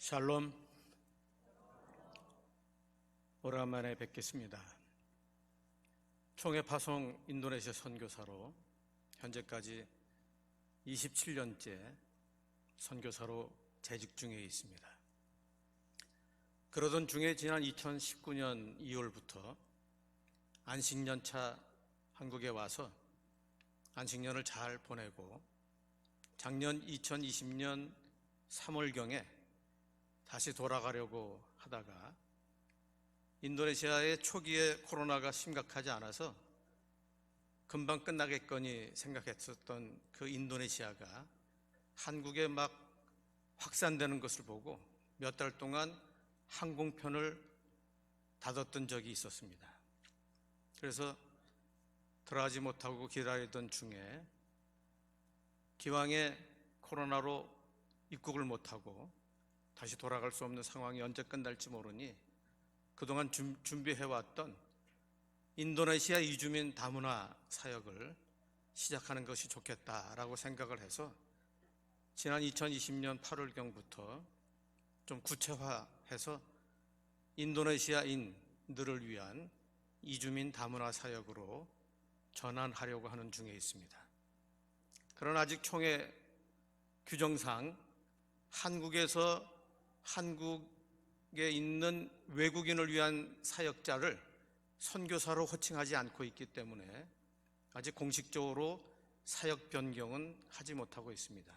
샬롬, 오랜만에 뵙겠습니다. 총회 파송 인도네시아 선교사로 현재까지 27년째 선교사로 재직 중에 있습니다. 그러던 중에 지난 2019년 2월부터 안식년차 한국에 와서 안식년을 잘 보내고 작년 2020년 3월경에 다시 돌아가려고 하다가 인도네시아의 초기에 코로나가 심각하지 않아서 금방 끝나겠거니 생각했었던 그 인도네시아가 한국에 막 확산되는 것을 보고 몇 달 동안 항공편을 닫았던 적이 있었습니다. 그래서 들어가지 못하고 기다리던 중에 기왕에 코로나로 입국을 못하고 다시 돌아갈 수 없는 상황이 언제 끝날지 모르니 그동안 준비해왔던 인도네시아 이주민 다문화 사역을 시작하는 것이 좋겠다라고 생각을 해서 지난 2020년 8월경부터 좀 구체화해서 인도네시아인들을 위한 이주민 다문화 사역으로 전환하려고 하는 중에 있습니다. 그러나 아직 총회 규정상 한국에 있는 외국인을 위한 사역자를 선교사로 호칭하지 않고 있기 때문에 아직 공식적으로 사역 변경은 하지 못하고 있습니다.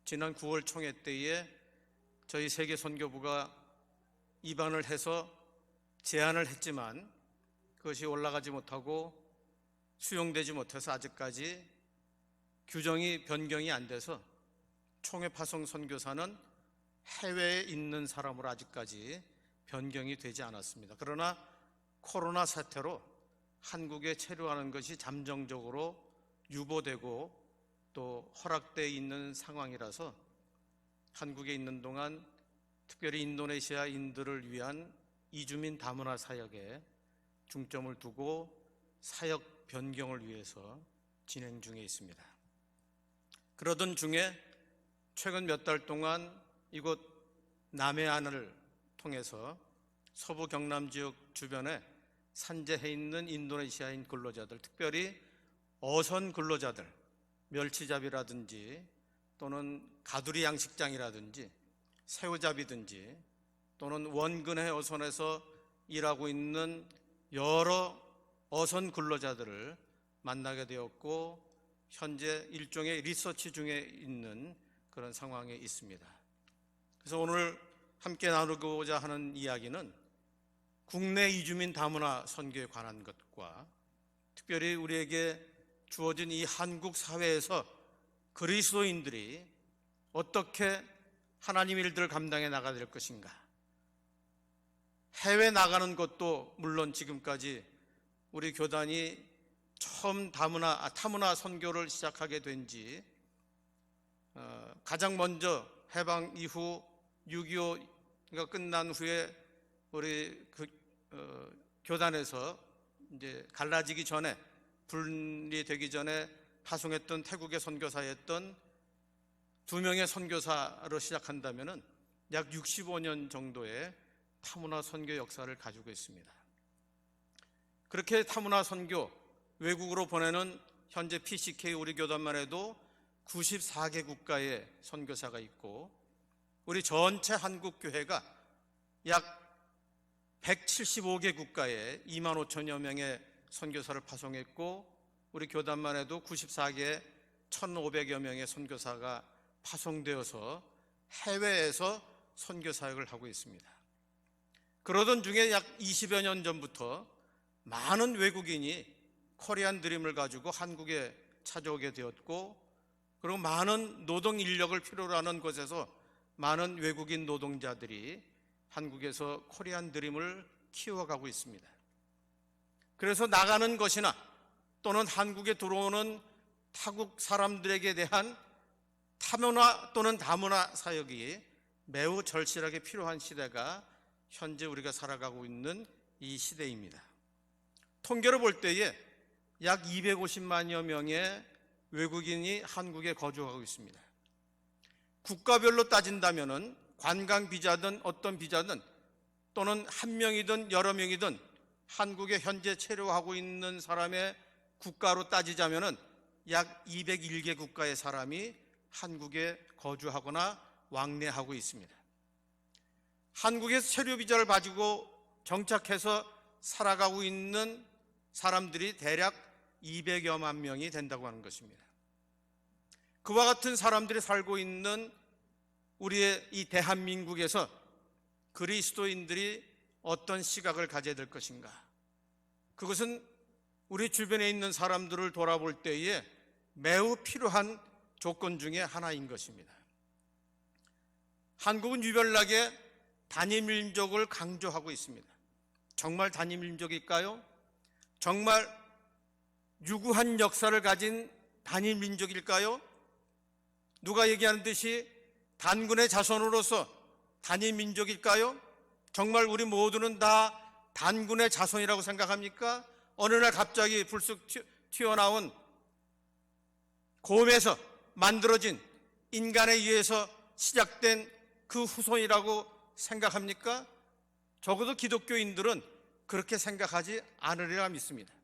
지난 9월 총회 때에 저희 세계선교부가 입안을 해서 제안을 했지만 그것이 올라가지 못하고 수용되지 못해서 아직까지 규정이 변경이 안 돼서 총회 파송 선교사는 해외에 있는 사람으로 아직까지 변경이 되지 않았습니다. 그러나 코로나 사태로 한국에 체류하는 것이 잠정적으로 유보되고 또 허락되어 있는 상황이라서 한국에 있는 동안 특별히 인도네시아인들을 위한 이주민 다문화 사역에 중점을 두고 사역 변경을 위해서 진행 중에 있습니다. 그러던 중에 최근 몇 달 동안 이곳 남해안을 통해서 서부 경남 지역 주변에 산재해 있는 인도네시아인 근로자들, 특별히 어선 근로자들, 멸치잡이라든지 또는 가두리 양식장이라든지 새우잡이든지 또는 원근해 어선에서 일하고 있는 여러 어선 근로자들을 만나게 되었고 현재 일종의 리서치 중에 있는 그런 상황에 있습니다. 그래서 오늘 함께 나누고자 하는 이야기는 국내 이주민 다문화 선교에 관한 것과 특별히 우리에게 주어진 이 한국 사회에서 그리스도인들이 어떻게 하나님 일들을 감당해 나가야 될 것인가, 해외 나가는 것도 물론 지금까지 우리 교단이 처음 타문화 선교를 시작하게 된 지 가장 먼저 해방 이후 6.25가 끝난 후에 우리 교단에서 이제 갈라지기 전에, 분리되기 전에 파송했던 태국의 선교사였던 2명의 선교사로 시작한다면은 약 65년 정도의 타문화 선교 역사를 가지고 있습니다. 그렇게 타문화 선교, 외국으로 보내는 현재 PCK 우리 교단만 해도 94개 국가의 선교사가 있고 우리 전체 한국교회가 약 175개 국가에 2만 5천여 명의 선교사를 파송했고 우리 교단만 해도 94개 1,500여 명의 선교사가 파송되어서 해외에서 선교사역을 하고 있습니다. 그러던 중에 약 20여 년 전부터 많은 외국인이 코리안 드림을 가지고 한국에 찾아오게 되었고 그리고 많은 노동 인력을 필요로 하는 곳에서 많은 외국인 노동자들이 한국에서 코리안 드림을 키워가고 있습니다. 그래서 나가는 것이나 또는 한국에 들어오는 타국 사람들에게 대한 타문화 또는 다문화 사역이 매우 절실하게 필요한 시대가 현재 우리가 살아가고 있는 이 시대입니다. 통계를 볼 때에 약 250만여 명의 외국인이 한국에 거주하고 있습니다. 국가별로 따진다면은 관광 비자든 어떤 비자든 또는 한 명이든 여러 명이든 한국에 현재 체류하고 있는 사람의 국가로 따지자면은 약 201개 국가의 사람이 한국에 거주하거나 왕래하고 있습니다. 한국에서 체류 비자를 가지고 정착해서 살아가고 있는 사람들이 대략 200여만 명이 된다고 하는 것입니다. 그와 같은 사람들이 살고 있는 우리의 이 대한민국에서 그리스도인들이 어떤 시각을 가져야 될 것인가? 그것은 우리 주변에 있는 사람들을 돌아볼 때에 매우 필요한 조건 중에 하나인 것입니다. 한국은 유별나게 단일민족을 강조하고 있습니다. 정말 단일민족일까요? 정말 유구한 역사를 가진 단일민족일까요? 누가 얘기하는 듯이 단군의 자손으로서 단일민족일까요? 정말 우리 모두는 다 단군의 자손이라고 생각합니까? 어느 날 갑자기 불쑥 튀어나온 곰에서 만들어진 인간에 의해서 시작된 그 후손이라고 생각합니까? 적어도 기독교인들은 그렇게 생각하지 않으리라 믿습니다.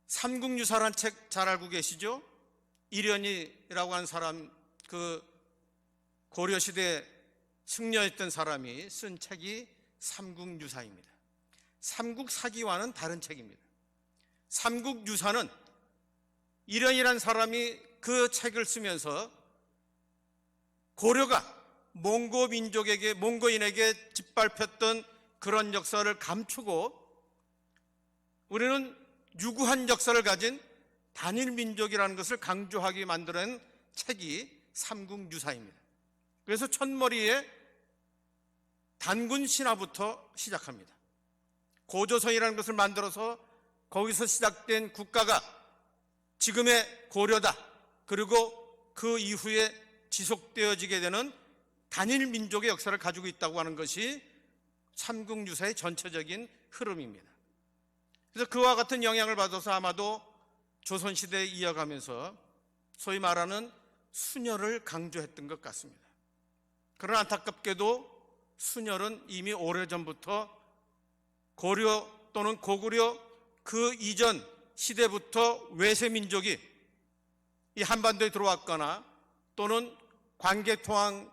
삼국유사란 책 잘 알고 계시죠? 이련이라고 하는 사람, 그 고려시대 승려였던 사람이 쓴 책이 삼국유사입니다. 삼국사기와는 다른 책입니다. 삼국유사는 이련이라는 사람이 그 책을 쓰면서 고려가 몽고인에게 짓밟혔던 그런 역사를 감추고 우리는 유구한 역사를 가진 단일민족이라는 것을 강조하게 만드는 책이 삼국유사입니다. 그래서 첫머리에 단군 신화부터 시작합니다. 고조선이라는 것을 만들어서 거기서 시작된 국가가 지금의 고려다. 그리고 그 이후에 지속되어지게 되는 단일민족의 역사를 가지고 있다고 하는 것이 삼국유사의 전체적인 흐름입니다. 그래서 그와 같은 영향을 받아서 아마도 조선시대에 이어가면서 소위 말하는 순혈을 강조했던 것 같습니다. 그러나 안타깝게도 순혈은 이미 오래전부터 고려 또는 고구려 그 이전 시대부터 외세민족이 이 한반도에 들어왔거나 또는 관계통항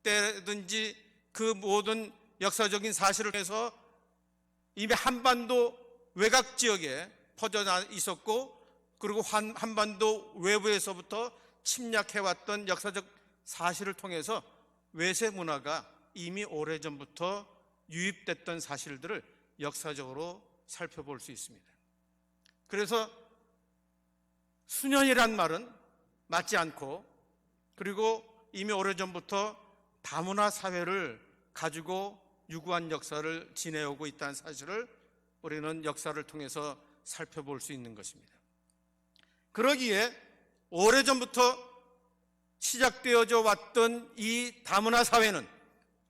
때든지 그 모든 역사적인 사실을 통해서 이미 한반도 외곽 지역에 퍼져 있었고 그리고 한반도 외부에서부터 침략해왔던 역사적 사실을 통해서 외세 문화가 이미 오래전부터 유입됐던 사실들을 역사적으로 살펴볼 수 있습니다. 그래서 순연이란 말은 맞지 않고 그리고 이미 오래전부터 다문화 사회를 가지고 유구한 역사를 지내오고 있다는 사실을 우리는 역사를 통해서 살펴볼 수 있는 것입니다. 그러기에 오래전부터 시작되어져 왔던 이 다문화 사회는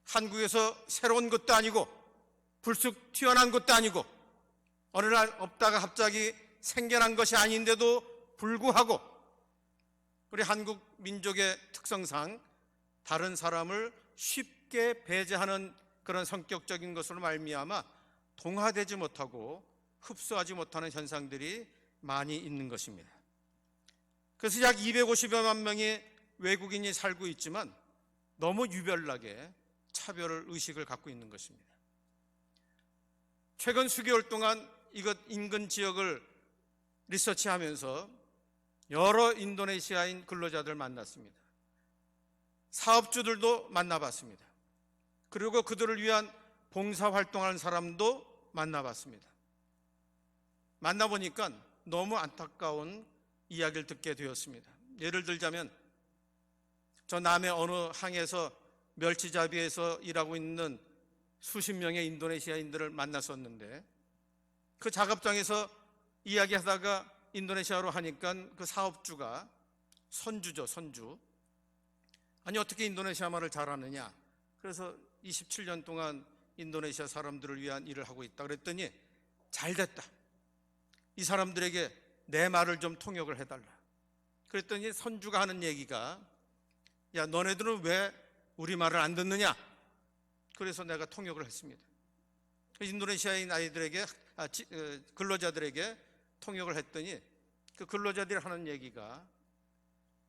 한국에서 새로운 것도 아니고 불쑥 튀어난 것도 아니고 어느 날 없다가 갑자기 생겨난 것이 아닌데도 불구하고 우리 한국 민족의 특성상 다른 사람을 쉽게 배제하는 그런 성격적인 것으로 말미암아 동화되지 못하고 흡수하지 못하는 현상들이 많이 있는 것입니다. 그래서 약 250여만 명의 외국인이 살고 있지만 너무 유별나게 차별 의식을 갖고 있는 것입니다. 최근 수개월 동안 이것 인근 지역을 리서치하면서 여러 인도네시아인 근로자들 만났습니다. 사업주들도 만나봤습니다. 그리고 그들을 위한 봉사활동하는 사람도 만나봤습니다. 만나보니까 너무 안타까운 이야기를 듣게 되었습니다. 예를 들자면 저 남해 어느 항에서 멸치잡이에서 일하고 있는 수십 명의 인도네시아인들을 만났었는데 그 작업장에서 이야기하다가 인도네시아로 하니까 그 사업주가 선주죠, 선주. 아니 어떻게 인도네시아 말을 잘하느냐. 그래서 27년 동안 인도네시아 사람들을 위한 일을 하고 있다 그랬더니 잘됐다. 이 사람들에게 내 말을 좀 통역을 해달라. 그랬더니 선주가 하는 얘기가 야 너네들은 왜 우리 말을 안 듣느냐? 그래서 내가 통역을 했습니다. 인도네시아인 아이들에게 근로자들에게 통역을 했더니 그 근로자들이 하는 얘기가,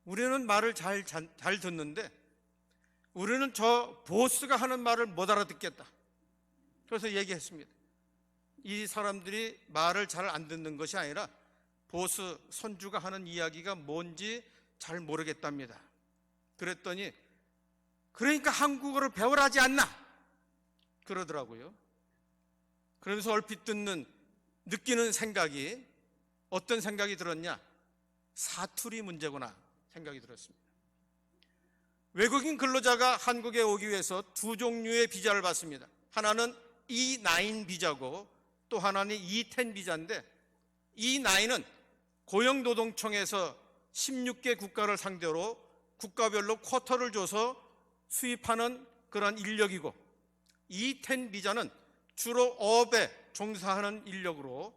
우리는 말을 잘 듣는데 우리는 저 보스가 하는 말을 못 알아듣겠다. 그래서 얘기했습니다. 이 사람들이 말을 잘 안 듣는 것이 아니라 보스 선주가 하는 이야기가 뭔지 잘 모르겠답니다. 그랬더니 그러니까 한국어를 배우라지 않나 그러더라고요. 그러면서 얼핏 느끼는 생각이, 어떤 생각이 들었냐? 사투리 문제구나 생각이 들었습니다. 외국인 근로자가 한국에 오기 위해서 두 종류의 비자를 받습니다. 하나는 E9 비자고 또 하나는 E10 비자인데, E9은 고용노동청에서 16개 국가를 상대로 국가별로 쿼터를 줘서 수입하는 그런 인력이고, E10 비자는 주로 어업에 종사하는 인력으로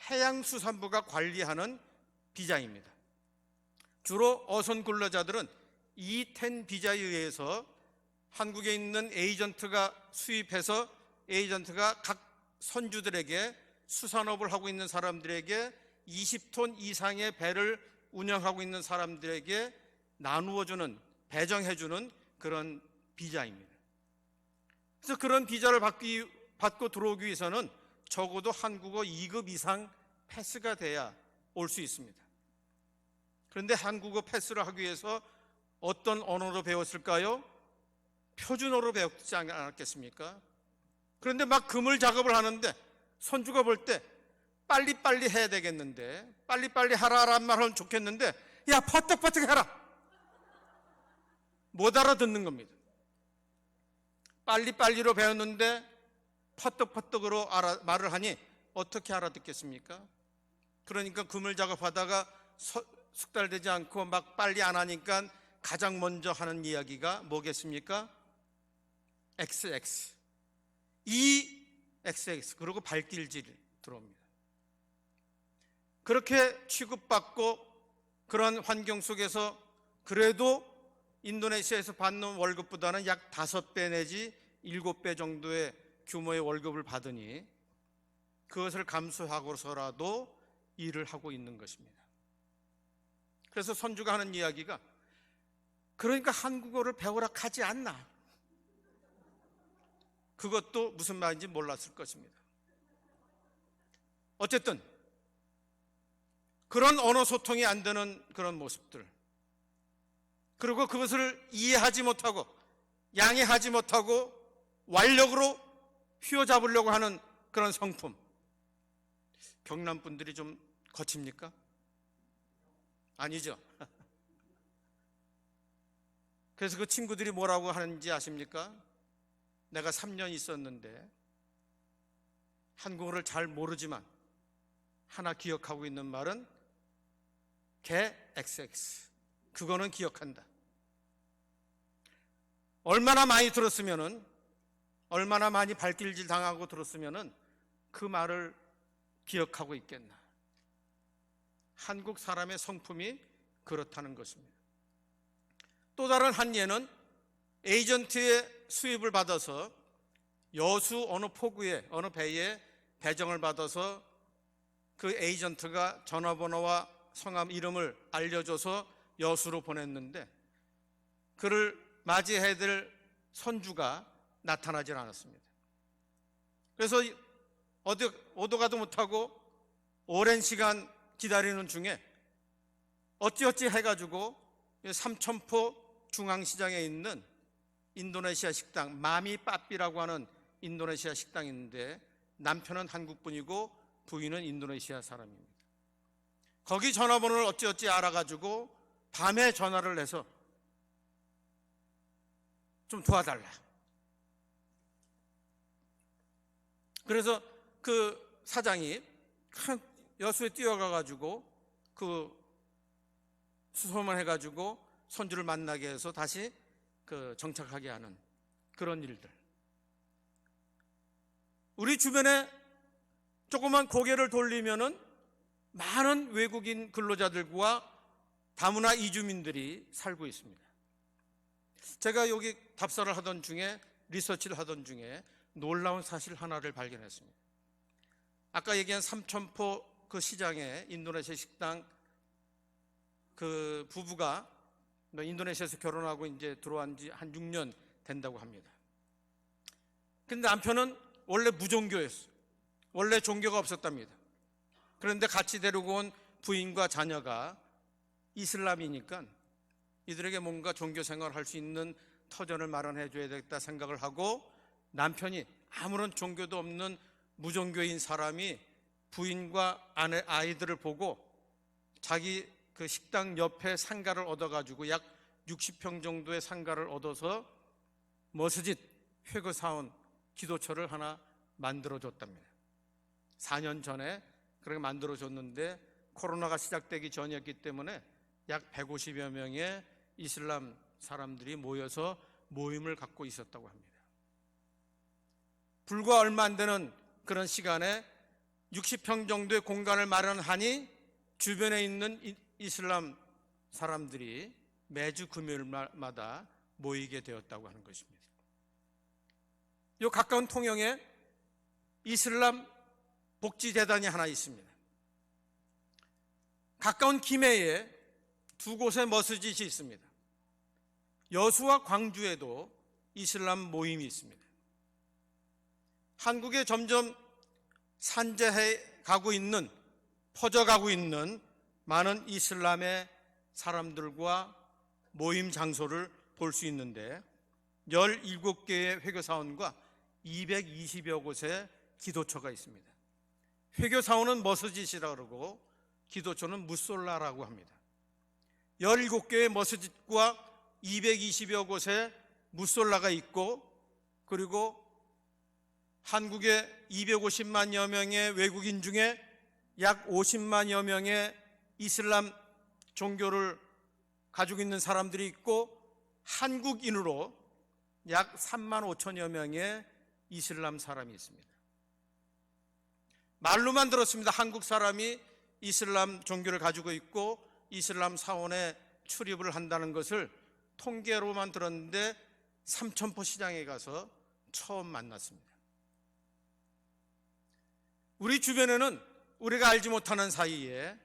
해양수산부가 관리하는 비자입니다. 주로 어선 근로자들은 E10 비자에 의해서 한국에 있는 에이전트가 수입해서 에이전트가 각 선주들에게, 수산업을 하고 있는 사람들에게 20톤 이상의 배를 운영하고 있는 사람들에게 나누어주는, 배정해주는 그런 비자입니다. 그래서 그런 비자를 받고 들어오기 위해서는 적어도 한국어 2급 이상 패스가 돼야 올 수 있습니다. 그런데 한국어 패스를 하기 위해서 어떤 언어로 배웠을까요? 표준어로 배웠지 않았겠습니까? 그런데 막 그물 작업을 하는데 선주가 볼 때 빨리빨리 해야 되겠는데, 빨리빨리 하라란 말 하면 좋겠는데, 야 퍼뜩퍼뜩 해라, 못 알아듣는 겁니다. 빨리빨리로 배웠는데 퍼뜩퍼뜩으로 말을 하니 어떻게 알아듣겠습니까? 그러니까 그물 작업하다가 숙달되지 않고 막 빨리 안 하니까 가장 먼저 하는 이야기가 뭐겠습니까? XX, 이 XX, 그리고 발길질 들어옵니다. 그렇게 취급받고 그런 환경 속에서 그래도 인도네시아에서 받는 월급보다는 약 5배 내지 7배 정도의 규모의 월급을 받으니 그것을 감수하고서라도 일을 하고 있는 것입니다. 그래서 선주가 하는 이야기가, 그러니까 한국어를 배우라 하지 않나. 그것도 무슨 말인지 몰랐을 것입니다. 어쨌든 그런 언어 소통이 안 되는 그런 모습들, 그리고 그것을 이해하지 못하고 양해하지 못하고 완력으로 휘어잡으려고 하는 그런 성품, 경남 분들이 좀 거칩니까? 아니죠. 그래서 그 친구들이 뭐라고 하는지 아십니까? 내가 3년 있었는데 한국어를 잘 모르지만 하나 기억하고 있는 말은 개 XX, 그거는 기억한다. 얼마나 많이 들었으면은, 얼마나 많이 발길질 당하고 들었으면은 그 말을 기억하고 있겠나. 한국 사람의 성품이 그렇다는 것입니다. 또 다른 한 예는 에이전트의 수입을 받아서 여수 어느 포구에, 어느 배에 배정을 받아서 그 에이전트가 전화번호와 성함 이름을 알려줘서 여수로 보냈는데 그를 맞이해야 될 선주가 나타나질 않았습니다. 그래서 오도 가도 못하고 오랜 시간 기다리는 중에 어찌어찌 해가지고 삼천포 중앙시장에 있는 인도네시아 식당, 마미 빠삐라고 하는 인도네시아 식당이 있는데 남편은 한국분이고 부인은 인도네시아 사람입니다. 거기 전화번호를 어찌어찌 알아가지고 밤에 전화를 해서 좀 도와달라. 그래서 그 사장이 여수에 뛰어가가지고 그 수소문 해가지고 선주를 만나게 해서 다시 그 정착하게 하는 그런 일들. 우리 주변에 조그만 고개를 돌리면은 많은 외국인 근로자들과 다문화 이주민들이 살고 있습니다. 제가 여기 답사를 하던 중에, 리서치를 하던 중에 놀라운 사실 하나를 발견했습니다. 아까 얘기한 삼천포 그 시장에 인도네시아 식당 그 부부가 인도네시아에서 결혼하고 이제 들어온 지 한 6년 된다고 합니다. 근데 남편은 원래 무종교였어요. 원래 종교가 없었답니다. 그런데 같이 데리고 온 부인과 자녀가 이슬람이니까 이들에게 뭔가 종교 생활을 할 수 있는 터전을 마련해 줘야 되겠다 생각을 하고, 남편이 아무런 종교도 없는 무종교인 사람이 부인과 아이들을 보고 자기 그 식당 옆에 상가를 얻어가지고 약 60평 정도의 상가를 얻어서 머스짓, 회거사원, 기도처를 하나 만들어줬답니다. 4년 전에 그렇게 만들어줬는데 코로나가 시작되기 전이었기 때문에 약 150여 명의 이슬람 사람들이 모여서 모임을 갖고 있었다고 합니다. 불과 얼마 안 되는 그런 시간에 60평 정도의 공간을 마련하니 주변에 있는 이슬람 사람들이 매주 금요일마다 모이게 되었다고 하는 것입니다. 이 가까운 통영에 이슬람 복지재단이 하나 있습니다. 가까운 김해에 두 곳의 머스짓이 있습니다. 여수와 광주에도 이슬람 모임이 있습니다. 한국에 점점 산재해 가고 있는, 퍼져가고 있는 많은 이슬람의 사람들과 모임 장소를 볼 수 있는데 17개의 회교사원과 220여 곳의 기도처가 있습니다. 회교사원은 머스짓이라고 그러고 기도처는 무솔라라고 합니다. 17개의 머스짓과 220여 곳의 무솔라가 있고, 그리고 한국의 250만여 명의 외국인 중에 약 50만여 명의 이슬람 종교를 가지고 있는 사람들이 있고, 한국인으로 약 3만 5천여 명의 이슬람 사람이 있습니다. 말로만 들었습니다. 한국 사람이 이슬람 종교를 가지고 있고 이슬람 사원에 출입을 한다는 것을 통계로만 들었는데 삼천포 시장에 가서 처음 만났습니다. 우리 주변에는 우리가 알지 못하는 사이에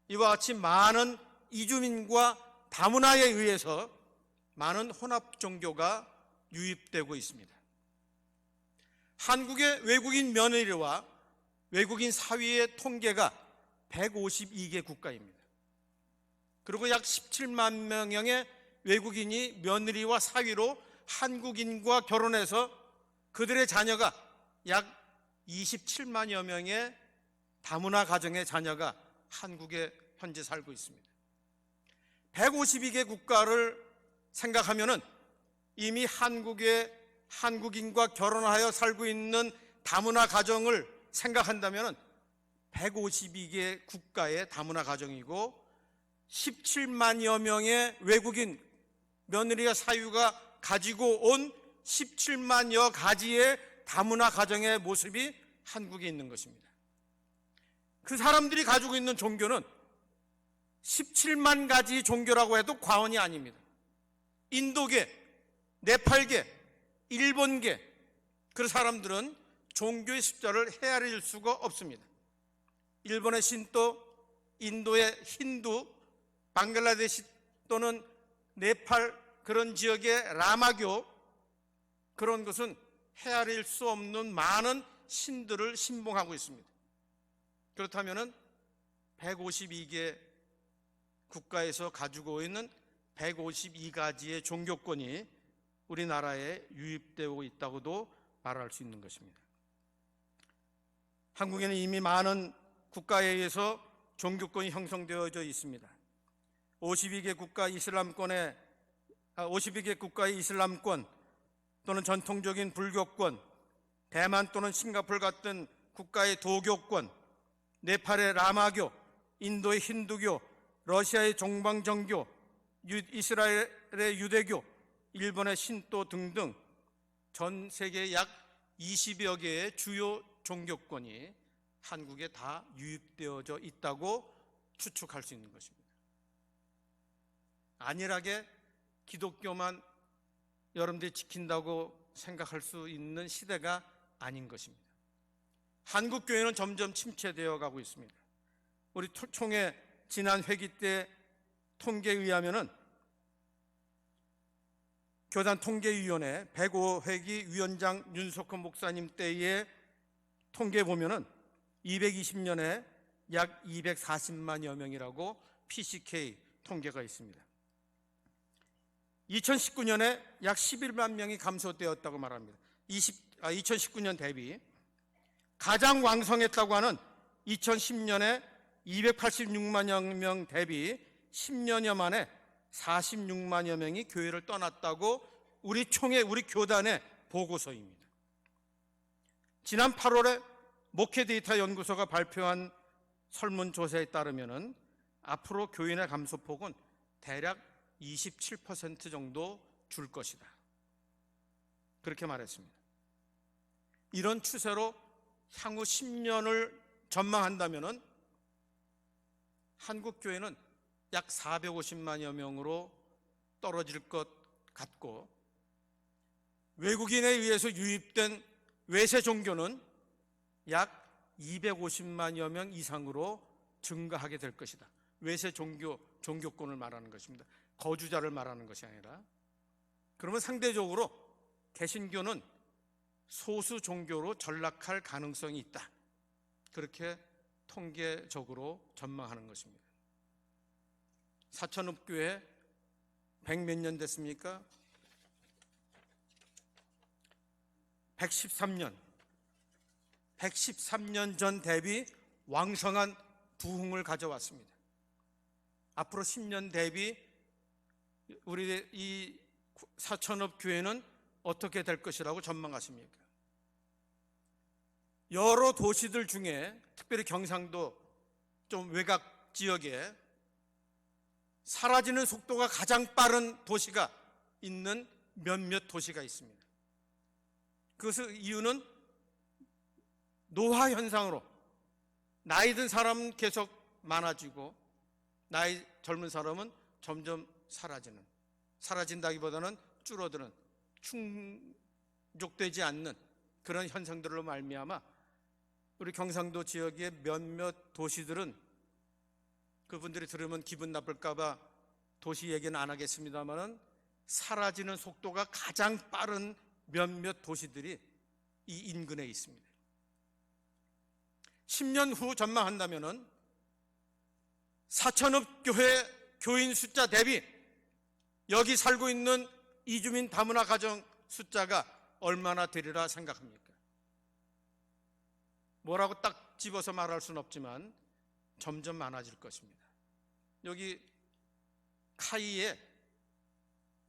이와 같이 많은 이주민과 다문화에 의해서 많은 혼합 종교가 유입되고 있습니다. 한국의 외국인 며느리와 외국인 사위의 통계가 152개 국가입니다. 그리고 약 17만 명의 외국인이 며느리와 사위로 한국인과 결혼해서 그들의 자녀가 약 27만여 명의 다문화 가정의 자녀가 한국에 현재 살고 있습니다. 152개 국가를 생각하면은 이미 한국의 한국인과 결혼하여 살고 있는 다문화 가정을 생각한다면은 152개 국가의 다문화 가정이고 17만여 명의 외국인 며느리와 사유가 가지고 온 17만여 가지의 다문화 가정의 모습이 한국에 있는 것입니다. 그 사람들이 가지고 있는 종교는 17만 가지 종교라고 해도 과언이 아닙니다. 인도계, 네팔계, 일본계, 그 사람들은 종교의 숫자를 헤아릴 수가 없습니다. 일본의 신도, 인도의 힌두, 방글라데시 또는 네팔 그런 지역의 라마교, 그런 것은 헤아릴 수 없는 많은 신들을 신봉하고 있습니다. 그렇다면 152개 국가에서 가지고 있는 152가지의 종교권이 우리나라에 유입되고 있다고도 말할 수 있는 것입니다. 한국에는 이미 많은 국가에 의해서 종교권이 형성되어져 있습니다. 52개 국가의 이슬람권 또는 전통적인 불교권, 대만 또는 싱가포르 같은 국가의 도교권, 네팔의 라마교, 인도의 힌두교, 러시아의 종방정교, 이스라엘의 유대교, 일본의 신도 등등 전 세계 약 20여 개의 주요 종교권이 한국에 다 유입되어져 있다고 추측할 수 있는 것입니다. 안일하게 기독교만 여러분들이 지킨다고 생각할 수 있는 시대가 아닌 것입니다. 한국 교회는 점점 침체되어 가고 있습니다. 우리 총회 지난 회기 때 통계에 의하면은 교단 통계위원회 105회기 위원장 윤석헌 목사님 때의 통계에 보면은 220년에 약 240만여 명이라고 PCK 통계가 있습니다. 2019년에 약 11만 명이 감소되었다고 말합니다. 2019년 대비 가장 왕성했다고 하는 2010년에 286만여 명 대비 10년여 만에 46만여 명이 교회를 떠났다고 우리 총회, 우리 교단의 보고서입니다. 지난 8월에 목회데이터 연구소가 발표한 설문조사에 따르면 앞으로 교인의 감소폭은 대략 27% 정도 줄 것이다, 그렇게 말했습니다. 이런 추세로 향후 10년을 전망한다면 한국 교회는 약 450만여 명으로 떨어질 것 같고, 외국인에 의해서 유입된 외세 종교는 약 250만여 명 이상으로 증가하게 될 것이다. 외세 종교권을 말하는 것입니다. 거주자를 말하는 것이 아니라. 그러면 상대적으로 개신교는 소수 종교로 전락할 가능성이 있다, 그렇게 통계적으로 전망하는 것입니다. 사천읍교회 100몇 년 됐습니까? 113년 전 대비 왕성한 부흥을 가져왔습니다. 앞으로 10년 대비 우리 이 사천읍 교회는 어떻게 될 것이라고 전망하십니까? 여러 도시들 중에 특별히 경상도 좀 외곽 지역에 사라지는 속도가 가장 빠른 도시가 있는 몇몇 도시가 있습니다. 그것의 이유는 노화 현상으로 나이 든 사람은 계속 많아지고 나이 젊은 사람은 점점 사라진다기보다는 줄어드는, 충족되지 않는 그런 현상들로 말미암아 우리 경상도 지역의 몇몇 도시들은, 그분들이 들으면 기분 나쁠까봐 도시 얘기는 안 하겠습니다만은, 사라지는 속도가 가장 빠른 몇몇 도시들이 이 인근에 있습니다. 10년 후 전망한다면은 사천읍 교회 교인 숫자 대비 여기 살고 있는 이주민 다문화 가정 숫자가 얼마나 되리라 생각합니까? 뭐라고 딱 집어서 말할 수는 없지만 점점 많아질 것입니다. 여기 카이에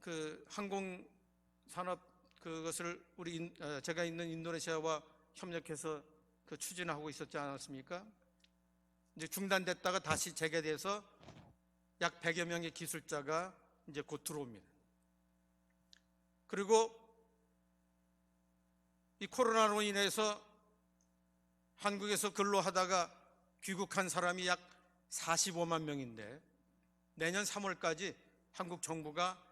그 항공산업 그것을 제가 있는 인도네시아와 협력해서 그 추진하고 있었지 않았습니까? 이제 중단됐다가 다시 재개돼서 약 100여 명의 기술자가 이제 곧 들어옵니다. 그리고 이 코로나로 인해서 한국에서 근로하다가 귀국한 사람이 약 45만 명인데 내년 3월까지 한국 정부가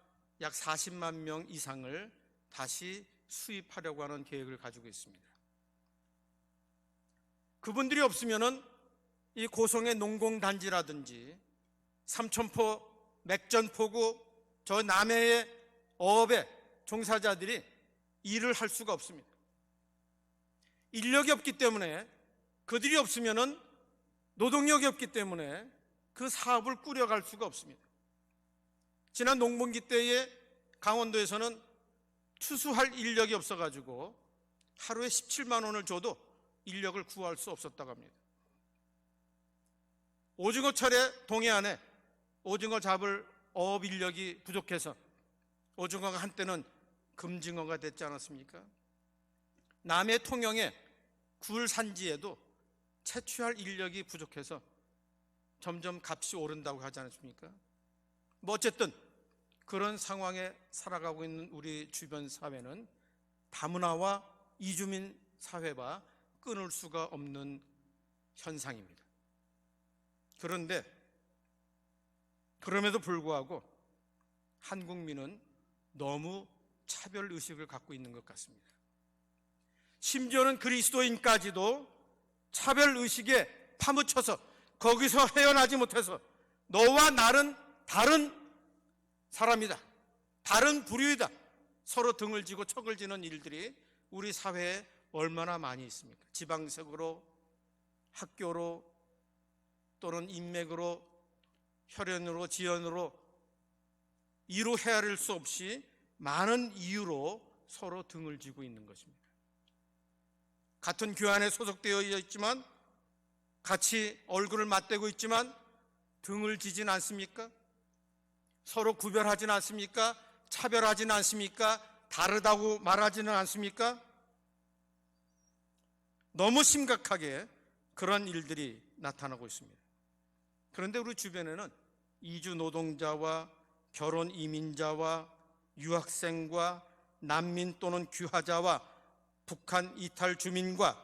약 40만 명 이상을 다시 수입하려고 하는 계획을 가지고 있습니다. 그분들이 없으면은 이 고성의 농공단지라든지 삼천포, 맥전포구, 저 남해의 어업의 종사자들이 일을 할 수가 없습니다. 인력이 없기 때문에, 그들이 없으면은 노동력이 없기 때문에 그 사업을 꾸려갈 수가 없습니다. 지난 농번기 때에 강원도에서는 투수할 인력이 없어가지고 하루에 17만 원을 줘도 인력을 구할 수 없었다고 합니다. 오징어철에 동해안에 오징어 잡을 어업 인력이 부족해서 오징어가 한때는 금징어가 됐지 않았습니까? 남해 통영의 굴 산지에도 채취할 인력이 부족해서 점점 값이 오른다고 하지 않습니까? 뭐 어쨌든 그런 상황에 살아가고 있는 우리 주변 사회는 다문화와 이주민 사회와 끊을 수가 없는 현상입니다. 그런데 그럼에도 불구하고 한국민은 너무 차별 의식을 갖고 있는 것 같습니다. 심지어는 그리스도인까지도 차별 의식에 파묻혀서 거기서 헤어나지 못해서 너와 나는 다른 사람이다, 다른 부류이다, 서로 등을 지고 척을 지는 일들이 우리 사회에 얼마나 많이 있습니까? 지방색으로, 학교로, 또는 인맥으로, 혈연으로, 지연으로, 이루 헤아릴 수 없이 많은 이유로 서로 등을 지고 있는 것입니다. 같은 교회 안에 소속되어 있지만, 같이 얼굴을 맞대고 있지만 등을 지진 않습니까? 서로 구별하진 않습니까? 차별하진 않습니까? 다르다고 말하지는 않습니까? 너무 심각하게 그런 일들이 나타나고 있습니다. 그런데 우리 주변에는 이주 노동자와 결혼 이민자와 유학생과 난민 또는 귀화자와 북한 이탈 주민과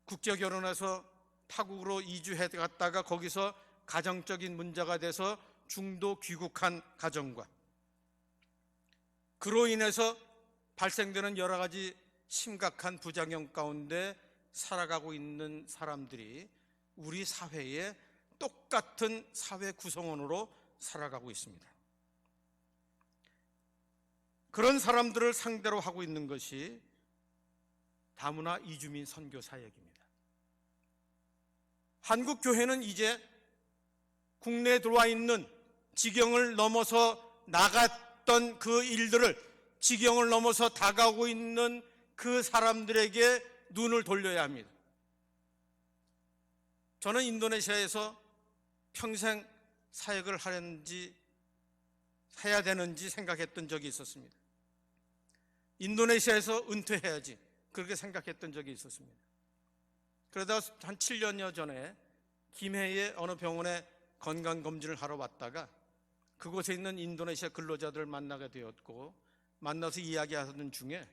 국제 결혼해서 타국으로 이주해 갔다가 거기서 가정적인 문제가 돼서 중도 귀국한 가정과 그로 인해서 발생되는 여러 가지 심각한 부작용 가운데 살아가고 있는 사람들이 우리 사회의 똑같은 사회 구성원으로 살아가고 있습니다. 그런 사람들을 상대로 하고 있는 것이 다문화 이주민 선교 사역입니다. 한국 교회는 이제 국내에 들어와 있는 지경을 넘어서 나갔던 그 일들을 지경을 넘어서 다가오고 있는 그 사람들에게 눈을 돌려야 합니다. 저는 인도네시아에서 평생 사역을 해야 되는지 생각했던 적이 있었습니다. 인도네시아에서 은퇴해야지 그렇게 생각했던 적이 있었습니다. 그러다 한 7년여 전에 김해의 어느 병원에 건강검진을 하러 왔다가 그곳에 있는 인도네시아 근로자들을 만나게 되었고, 만나서 이야기하던 중에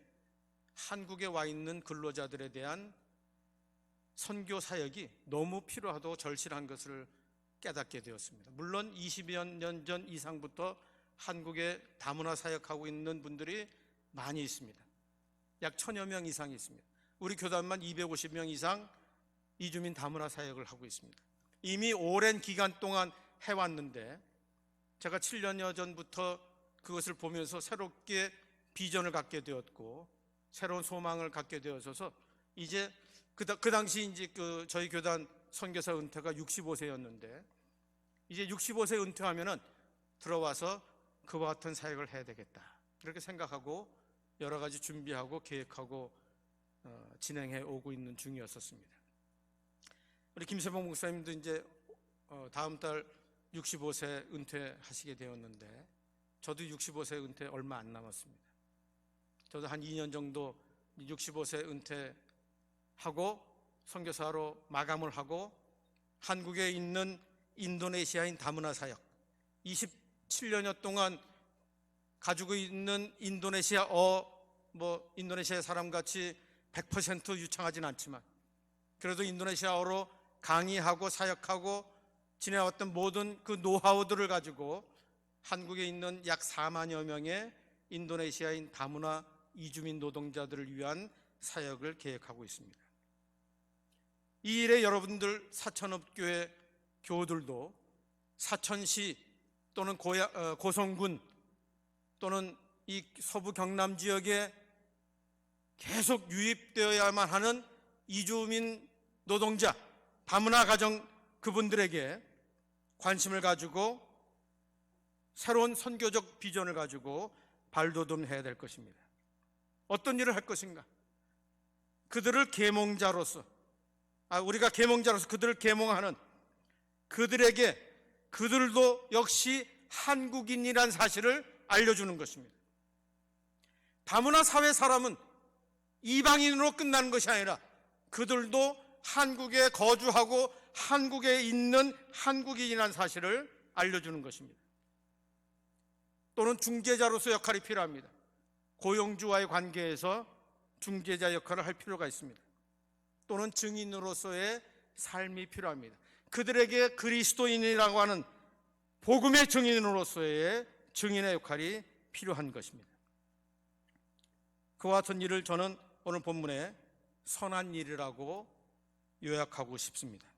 한국에 와 있는 근로자들에 대한 선교 사역이 너무 필요하고 절실한 것을 깨닫게 되었습니다. 물론 20여 년 전 이상부터 한국에 다문화 사역하고 있는 분들이 많이 있습니다. 약 1000여 명 이상이 있습니다. 우리 교단만 250명 이상 이주민 다문화 사역을 하고 있습니다. 이미 오랜 기간 동안 해왔는데 제가 7년여 전부터 그것을 보면서 새롭게 비전을 갖게 되었고 새로운 소망을 갖게 되어서 이제 그 당시 이제 저희 교단 선교사 은퇴가 65세였는데 이제 65세 은퇴하면은 들어와서 그와 같은 사역을 해야 되겠다 이렇게 생각하고 여러 가지 준비하고 계획하고 진행해 오고 있는 중이었었습니다. 우리 김세봉 목사님도 이제 다음 달 65세 은퇴하시게 되었는데 저도 65세 은퇴 얼마 안 남았습니다. 저도 한 2년 정도 65세 은퇴하고 선교사로 마감을 하고 한국에 있는 인도네시아인 다문화 사역 27년여 동안 가지고 있는 인도네시아어 인도네시아 사람같이 100% 유창하진 않지만 그래도 인도네시아어로 강의하고 사역하고 지내왔던 모든 그 노하우들을 가지고 한국에 있는 약 4만여 명의 인도네시아인 다문화 이주민 노동자들을 위한 사역을 계획하고 있습니다. 이 일에 여러분들 사천읍교회 교우들도 사천시 또는 고성군 또는 이 서부 경남 지역에 계속 유입되어야만 하는 이주민 노동자, 다문화 가정 그분들에게 관심을 가지고 새로운 선교적 비전을 가지고 발돋움해야 될 것입니다. 어떤 일을 할 것인가? 그들을 계몽자로서 우리가 계몽자로서 그들을 계몽하는 그들에게 그들도 역시 한국인이란 사실을 알려주는 것입니다. 다문화 사회 사람은 이방인으로 끝나는 것이 아니라 그들도 한국에 거주하고 한국에 있는 한국인이라는 사실을 알려주는 것입니다. 또는 중재자로서 역할이 필요합니다. 고용주와의 관계에서 중재자 역할을 할 필요가 있습니다. 또는 증인으로서의 삶이 필요합니다. 그들에게 그리스도인이라고 하는 복음의 증인으로서의 증인의 역할이 필요한 것입니다. 그와 같은 일을 저는 오늘 본문에 선한 일이라고 요약하고 싶습니다.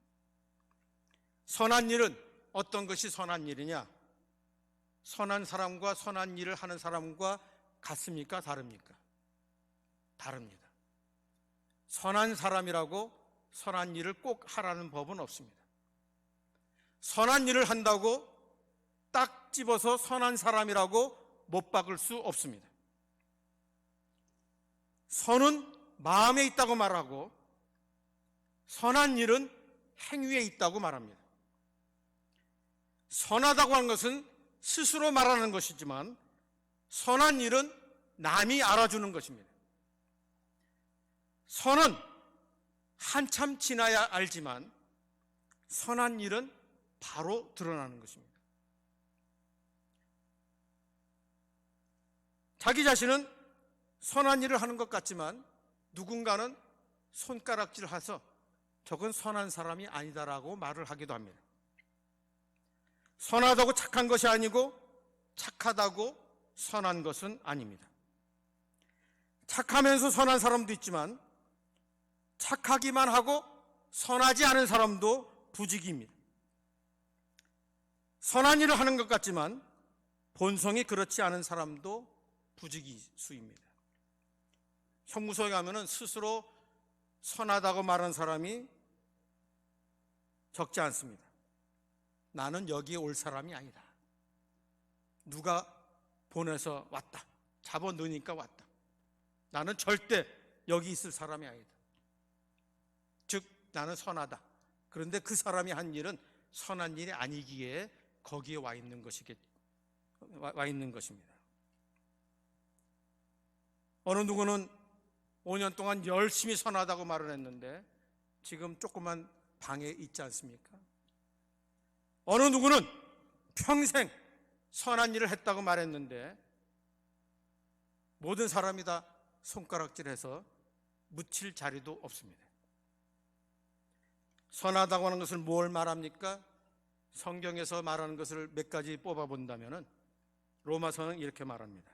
선한 일은 어떤 것이 선한 일이냐? 선한 사람과 선한 일을 하는 사람과 같습니까? 다릅니까? 다릅니다. 선한 사람이라고 선한 일을 꼭 하라는 법은 없습니다. 선한 일을 한다고 딱 집어서 선한 사람이라고 못 박을 수 없습니다. 선은 마음에 있다고 말하고 선한 일은 행위에 있다고 말합니다. 선하다고 하는 것은 스스로 말하는 것이지만 선한 일은 남이 알아주는 것입니다. 선은 한참 지나야 알지만 선한 일은 바로 드러나는 것입니다. 자기 자신은 선한 일을 하는 것 같지만 누군가는 손가락질해서 저건 선한 사람이 아니다라고 말을 하기도 합니다. 선하다고 착한 것이 아니고 착하다고 선한 것은 아닙니다. 착하면서 선한 사람도 있지만 착하기만 하고 선하지 않은 사람도 부지기입니다. 선한 일을 하는 것 같지만 본성이 그렇지 않은 사람도 부지기수입니다. 형무소에 가면은 스스로 선하다고 말하는 사람이 적지 않습니다. 나는 여기에 올 사람이 아니다. 누가 보내서 왔다. 잡아 넣으니까 왔다. 나는 절대 여기 있을 사람이 아니다. 즉 나는 선하다. 그런데 그 사람이 한 일은 선한 일이 아니기에 거기에 와 있는 것입니다. 어느 누구는 5년 동안 열심히 선하다고 말을 했는데 지금 조그만 방에 있지 않습니까? 어느 누구는 평생 선한 일을 했다고 말했는데 모든 사람이 다 손가락질해서 묻힐 자리도 없습니다. 선하다고 하는 것을 뭘 말합니까? 성경에서 말하는 것을 몇 가지 뽑아본다면 로마서는 이렇게 말합니다.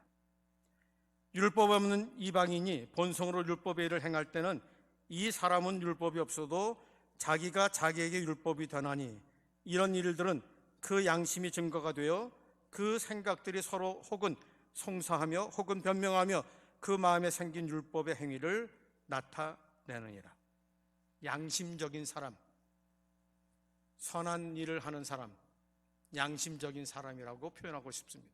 율법 없는 이방인이 본성으로 율법의 일을 행할 때는 이 사람은 율법이 없어도 자기가 자기에게 율법이 되나니 이런 일들은 그 양심이 증거가 되어 그 생각들이 서로 혹은 송사하며 혹은 변명하며 그 마음에 생긴 율법의 행위를 나타내느니라. 양심적인 사람, 선한 일을 하는 사람, 양심적인 사람이라고 표현하고 싶습니다.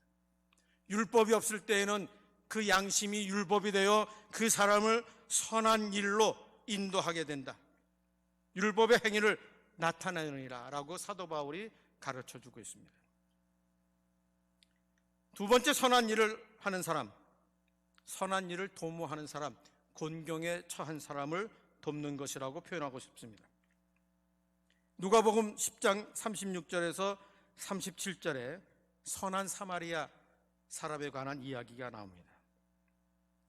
율법이 없을 때에는 그 양심이 율법이 되어 그 사람을 선한 일로 인도하게 된다. 율법의 행위를 나타내느니라 라고 사도 바울이 가르쳐주고 있습니다. 두 번째 선한 일을 하는 사람, 선한 일을 도모하는 사람, 곤경에 처한 사람을 돕는 것이라고 표현하고 싶습니다. 누가복음 10장 36절에서 37절에 선한 사마리아 사람에 관한 이야기가 나옵니다.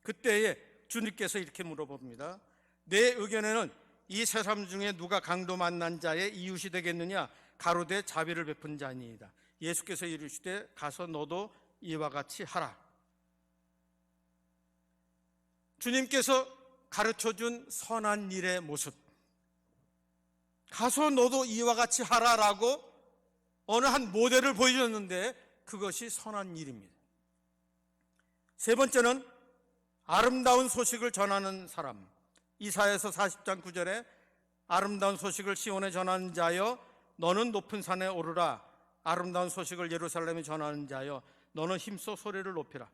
그때에 주님께서 이렇게 물어봅니다. 내 의견에는 이 세 사람 중에 누가 강도 만난 자의 이웃이 되겠느냐? 가로되 자비를 베푼 자니이다. 예수께서 이르시되 가서 너도 이와 같이 하라. 주님께서 가르쳐준 선한 일의 모습, 가서 너도 이와 같이 하라라고 어느 한 모델을 보여줬는데 그것이 선한 일입니다. 세 번째는 아름다운 소식을 전하는 사람. 이사야서 40장 9절에 아름다운 소식을 시온에 전하는 자여 너는 높은 산에 오르라. 아름다운 소식을 예루살렘에 전하는 자여 너는 힘써 소리를 높이라.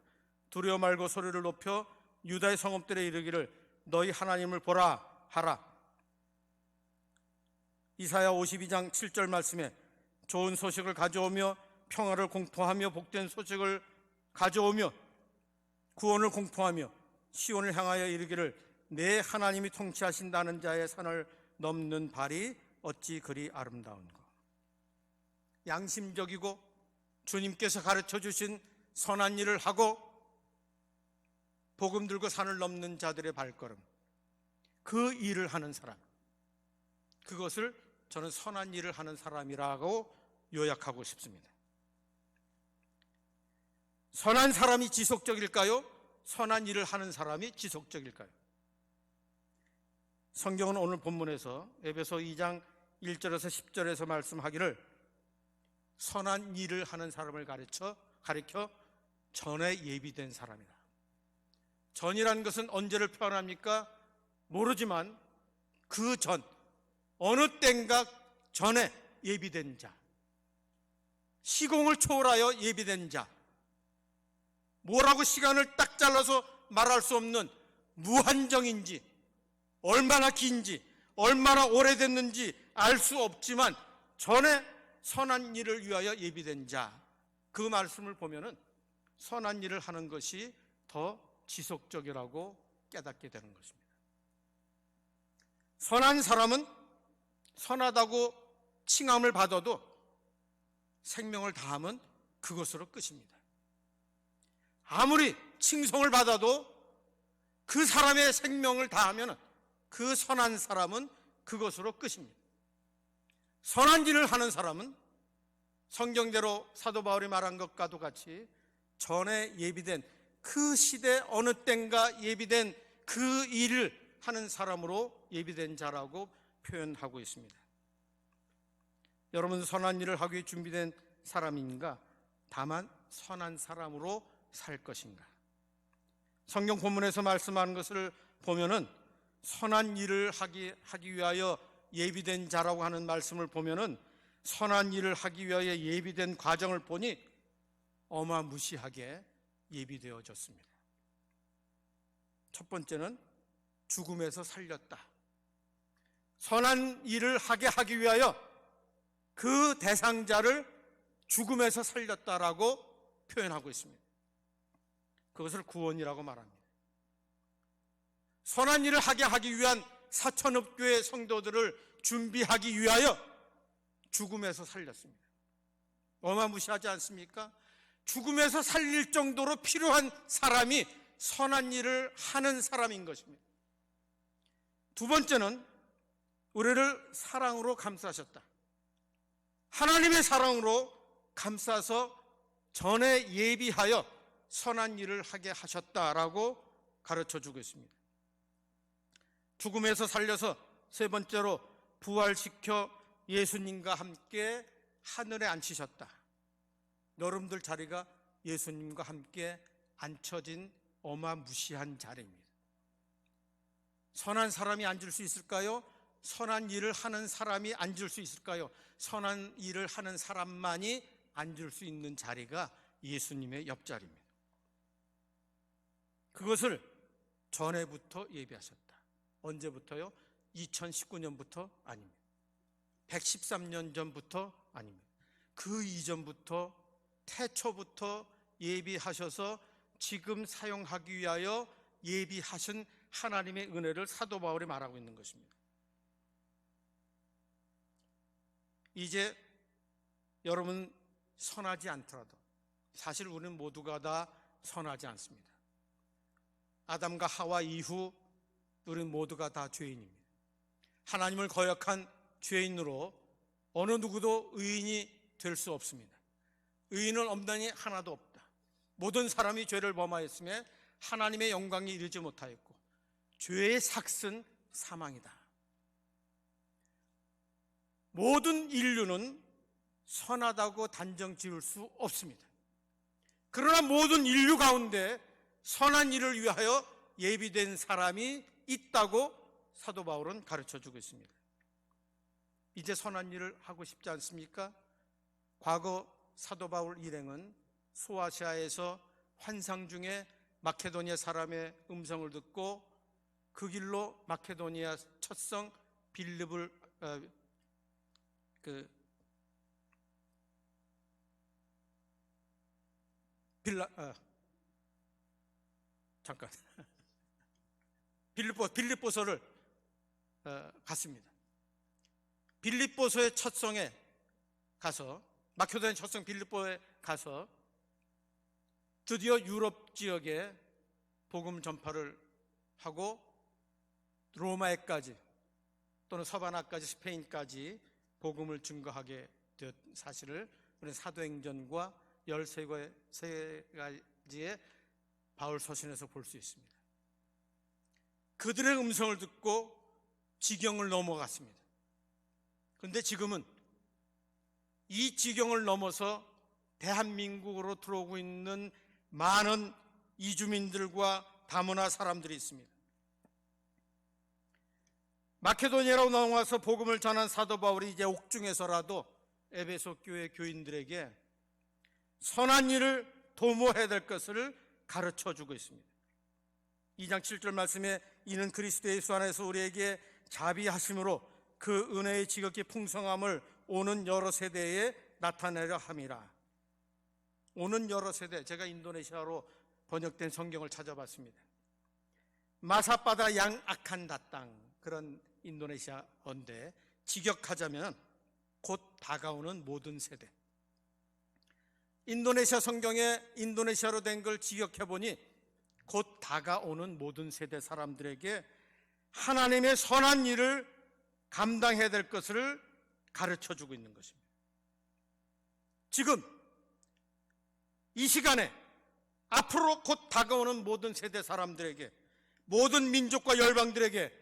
두려워 말고 소리를 높여 유다의 성읍들에 이르기를 너희 하나님을 보라 하라. 이사야 52장 7절 말씀에 좋은 소식을 가져오며 평화를 공포하며 복된 소식을 가져오며 구원을 공포하며 시온을 향하여 이르기를 내 하나님이 통치하신다는 자의 산을 넘는 발이 어찌 그리 아름다운가. 양심적이고 주님께서 가르쳐 주신 선한 일을 하고 복음 들고 산을 넘는 자들의 발걸음, 그 일을 하는 사람, 그것을 저는 선한 일을 하는 사람이라고 요약하고 싶습니다. 선한 사람이 지속적일까요? 선한 일을 하는 사람이 지속적일까요? 성경은 오늘 본문에서 에베소 2장 1절에서 10절에서 말씀하기를 선한 일을 하는 사람을 가리켜 전에 예비된 사람이다. 전이라는 것은 언제를 표현합니까? 모르지만 그 전, 어느 때인가 전에 예비된 자, 시공을 초월하여 예비된 자, 뭐라고 시간을 딱 잘라서 말할 수 없는 무한정인지, 얼마나 긴지, 얼마나 오래됐는지 알 수 없지만 전에 선한 일을 위하여 예비된 자, 그 말씀을 보면은 선한 일을 하는 것이 더 지속적이라고 깨닫게 되는 것입니다. 선한 사람은 선하다고 칭함을 받아도 생명을 다하면 그것으로 끝입니다. 아무리 칭송을 받아도 그 사람의 생명을 다하면 그 선한 사람은 그것으로 끝입니다. 선한 일을 하는 사람은 성경대로 사도 바울이 말한 것과도 같이 전에 예비된 그 시대 어느 땐가 예비된 그 일을 하는 사람으로 예비된 자라고 표현하고 있습니다. 여러분, 선한 일을 하기 위해 준비된 사람인가? 다만 선한 사람으로 살 것인가? 성경 본문에서 말씀하는 것을 보면은 선한 일을 하기 위하여 예비된 자라고 하는 말씀을 보면은 선한 일을 하기 위하여 예비된 과정을 보니 어마무시하게 예비되어졌습니다. 첫 번째는 죽음에서 살렸다. 선한 일을 하기 위하여 그 대상자를 죽음에서 살렸다라고 표현하고 있습니다. 그것을 구원이라고 말합니다. 선한 일을 하기 위한 사천업교회 성도들을 준비하기 위하여 죽음에서 살렸습니다. 어마무시하지 않습니까? 죽음에서 살릴 정도로 필요한 사람이 선한 일을 하는 사람인 것입니다. 두 번째는 우리를 사랑으로 감싸셨다. 하나님의 사랑으로 감싸서 전에 예비하여 선한 일을 하게 하셨다라고 가르쳐주고 있습니다. 죽음에서 살려서 세 번째로 부활시켜 예수님과 함께 하늘에 앉히셨다. 여러분들 자리가 예수님과 함께 앉혀진 어마무시한 자리입니다. 선한 사람이 앉을 수 있을까요? 선한 일을 하는 사람이 앉을 수 있을까요? 선한 일을 하는 사람만이 앉을 수 있는 자리가 예수님의 옆자리입니다. 그것을 전에부터 예비하셨다. 언제부터요? 2019년부터 아닙니다. 113년 전부터 아닙니다. 그 이전부터 태초부터 예비하셔서 지금 사용하기 위하여 예비하신 하나님의 은혜를 사도 바울이 말하고 있는 것입니다. 이제 여러분 선하지 않더라도 사실 우리는 모두가 다 선하지 않습니다. 아담과 하와 이후 우리는 모두가 다 죄인입니다. 하나님을 거역한 죄인으로 어느 누구도 의인이 될 수 없습니다. 의인은 없나니 하나도 없다. 모든 사람이 죄를 범하였으며 하나님의 영광에 이르지 못하였고 죄의 삭은 사망이다. 모든 인류는 선하다고 단정 지을 수 없습니다. 그러나 모든 인류 가운데 선한 일을 위하여 예비된 사람이 있다고 사도 바울은 가르쳐주고 있습니다. 이제 선한 일을 하고 싶지 않습니까? 과거 사도 바울 일행은 소아시아에서 환상 중에 마케도니아 사람의 음성을 듣고 그 길로 마케도니아 첫 성 빌립을 빌립보서를 갔습니다. 빌립보서의 첫 성에 가서 마케도니아 첫 성 빌립보에 가서 드디어 유럽 지역에 복음 전파를 하고 로마에까지 또는 서바나까지 스페인까지 복음을 증거하게 된 사실을 우리 사도행전과 13가지의 바울 서신에서 볼 수 있습니다. 그들의 음성을 듣고 지경을 넘어갔습니다. 그런데 지금은 이 지경을 넘어서 대한민국으로 들어오고 있는 많은 이주민들과 다문화 사람들이 있습니다. 마케도니아로 넘어와서 복음을 전한 사도 바울이 이제 옥중에서라도 에베소 교회 교인들에게 선한 일을 도모해야 될 것을 가르쳐주고 있습니다. 2장 7절 말씀에 이는 그리스도 예수 안에서 우리에게 자비하심으로 그 은혜의 지극히 풍성함을 오는 여러 세대에 나타내려 함이라. 오는 여러 세대, 제가 인도네시아로 번역된 성경을 찾아봤습니다. 마사바다 양아칸다 땅, 그런 인도네시아어인데 직역하자면 곧 다가오는 모든 세대. 인도네시아 성경에 인도네시아로 된 걸 직역해보니 곧 다가오는 모든 세대 사람들에게 하나님의 선한 일을 감당해야 될 것을 가르쳐주고 있는 것입니다. 지금 이 시간에 앞으로 곧 다가오는 모든 세대 사람들에게, 모든 민족과 열방들에게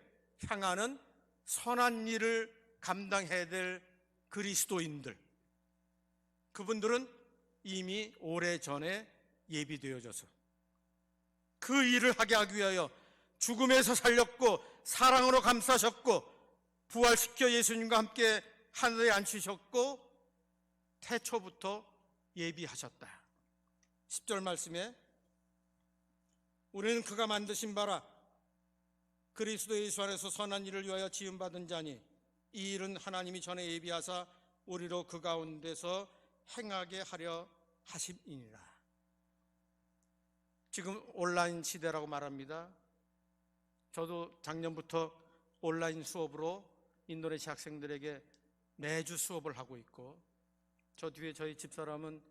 향하는 선한 일을 감당해야 될 그리스도인들, 그분들은 이미 오래전에 예비되어져서 그 일을 하게 하기 위하여 죽음에서 살렸고 사랑으로 감싸셨고 부활시켜 예수님과 함께 하늘에 앉히셨고 태초부터 예비하셨다. 10절 말씀에 우리는 그가 만드신 바라 그리스도 예수 안에서 선한 일을 위하여 지음받은 자니 이 일은 하나님이 전에 예비하사 우리로 그 가운데서 행하게 하려 하심이니라. 지금 온라인 시대라고 말합니다. 저도 작년부터 온라인 수업으로 인도네시아 학생들에게 매주 수업을 하고 있고, 저 뒤에 저희 집사람은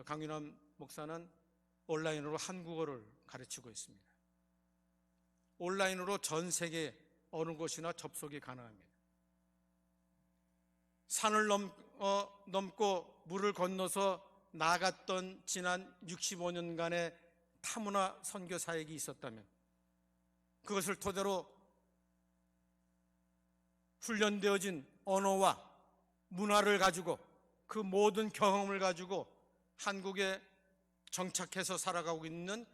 강윤남 목사는 온라인으로 한국어를 가르치고 있습니다. 온라인으로 전 세계 어느 곳이나 접속이 가능합니다. 산을 넘고 물을 건너서 나갔던 지난 65년간의 타문화 선교 사역이 있었다면 그것을 토대로 훈련되어진 언어와 문화를 가지고 그 모든 경험을 가지고 한국에 정착해서 살아가고 있는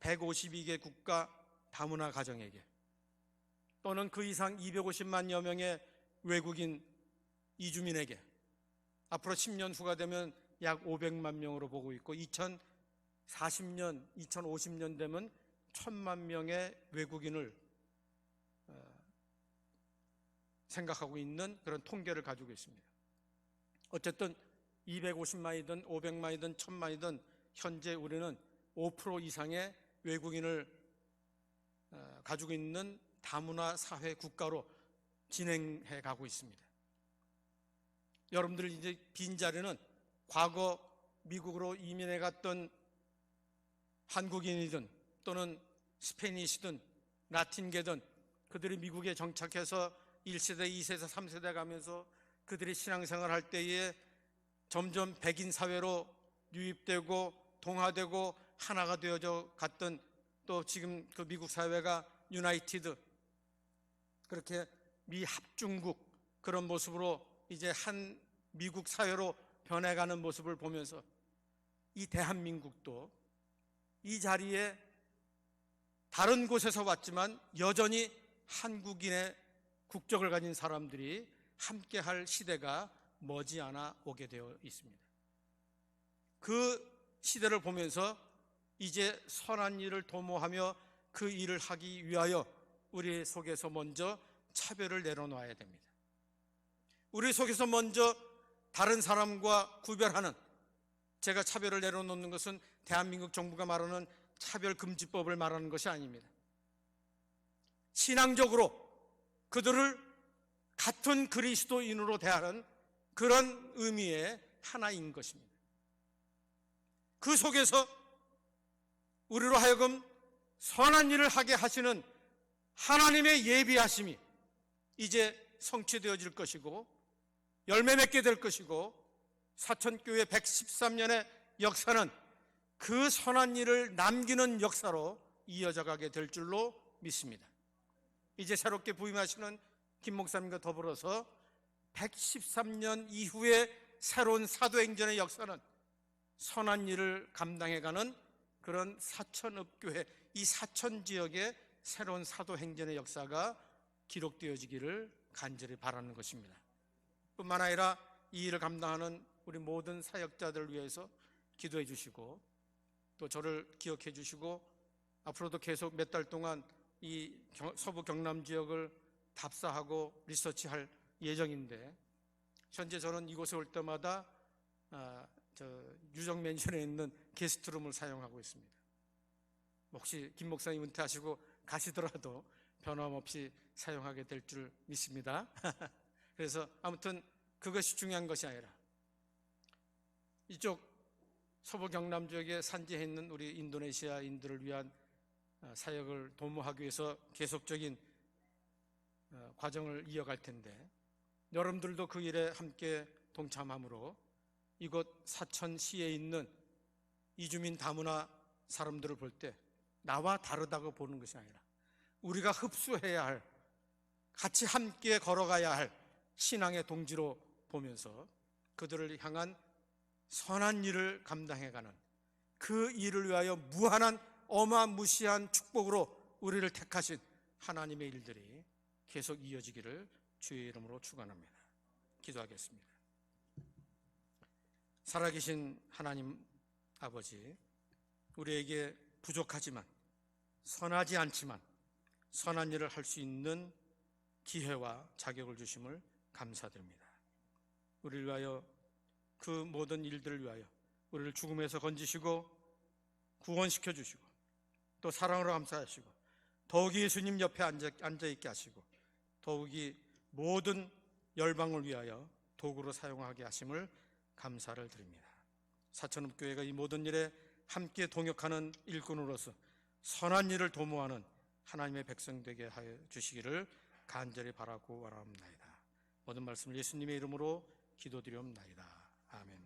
152개 국가 다문화 가정에게, 또는 그 이상 250만여 명의 외국인 이주민에게 앞으로 10년 후가 되면 약 500만 명으로 보고 있고 2040년, 2050년 되면 1000만 명의 외국인을 생각하고 있는 그런 통계를 가지고 있습니다. 어쨌든 250만이든 500만이든 1000만이든 현재 우리는 5% 이상의 외국인을 가지고 있는 다문화 사회 국가로 진행해 가고 있습니다. 여러분들 이제 빈자리는 과거 미국으로 이민해 갔던 한국인이든 또는 스페니시든 라틴계든 그들이 미국에 정착해서 1세대, 2세대, 3세대 가면서 그들이 신앙생활 할 때에 점점 백인 사회로 유입되고 동화되고 하나가 되어져 갔던, 또 지금 그 미국 사회가 유나이티드, 그렇게 미합중국 그런 모습으로 이제 한 미국 사회로 변해가는 모습을 보면서 이 대한민국도 이 자리에 다른 곳에서 왔지만 여전히 한국인의 국적을 가진 사람들이 함께할 시대가 머지않아 오게 되어 있습니다. 그 시대를 보면서 이제 선한 일을 도모하며 그 일을 하기 위하여 우리 속에서 먼저 차별을 내려놔야 됩니다. 우리 속에서 먼저 다른 사람과 구별하는, 제가 차별을 내려놓는 것은 대한민국 정부가 말하는 차별금지법을 말하는 것이 아닙니다. 신앙적으로 그들을 같은 그리스도인으로 대하는 그런 의미의 하나인 것입니다. 그 속에서 우리로 하여금 선한 일을 하게 하시는 하나님의 예비하심이 이제 성취되어질 것이고 열매 맺게 될 것이고 사천교회 113년의 역사는 그 선한 일을 남기는 역사로 이어져 가게 될 줄로 믿습니다. 이제 새롭게 부임하시는 김 목사님과 더불어서 113년 이후에 새로운 사도행전의 역사는 선한 일을 감당해가는 그런 사천읍교회, 이 사천 지역의 새로운 사도행전의 역사가 기록되어지기를 간절히 바라는 것입니다. 뿐만 아니라 이 일을 감당하는 우리 모든 사역자들을 위해서 기도해 주시고, 또 저를 기억해 주시고, 앞으로도 계속 몇 달 동안 이 서부 경남 지역을 답사하고 리서치할 예정인데, 현재 저는 이곳에 올 때마다 유정 맨션에 있는 게스트룸을 사용하고 있습니다. 혹시 김 목사님 은퇴하시고 가시더라도 변함없이 사용하게 될 줄 믿습니다. 그래서 아무튼 그것이 중요한 것이 아니라 이쪽 서부 경남 지역에 산지해 있는 우리 인도네시아인들을 위한 사역을 도모하기 위해서 계속적인 과정을 이어갈 텐데, 여러분들도 그 일에 함께 동참함으로 이곳 사천시에 있는 이주민 다문화 사람들을 볼 때 나와 다르다고 보는 것이 아니라 우리가 흡수해야 할, 같이 함께 걸어가야 할 신앙의 동지로 보면서 그들을 향한 선한 일을 감당해가는, 그 일을 위하여 무한한 어마무시한 축복으로 우리를 택하신 하나님의 일들이 계속 이어지기를 주의 이름으로 축원합니다. 기도하겠습니다. 살아계신 하나님 아버지, 우리에게 부족하지만, 선하지 않지만 선한 일을 할 수 있는 기회와 자격을 주심을 감사드립니다. 우리를 위하여, 그 모든 일들을 위하여 우리를 죽음에서 건지시고 구원시켜 주시고, 또 사랑으로 감싸하시고, 더욱이 예수님 옆에 앉아있게 하시고, 더욱이 모든 열방을 위하여 도구로 사용하게 하심을 감사를 드립니다. 사천읍교회가 이 모든 일에 함께 동역하는 일꾼으로서 선한 일을 도모하는 하나님의 백성 되게 하여 주시기를 간절히 바라고 원하옵나이다. 모든 말씀을 예수님의 이름으로 기도드리옵나이다. 아멘.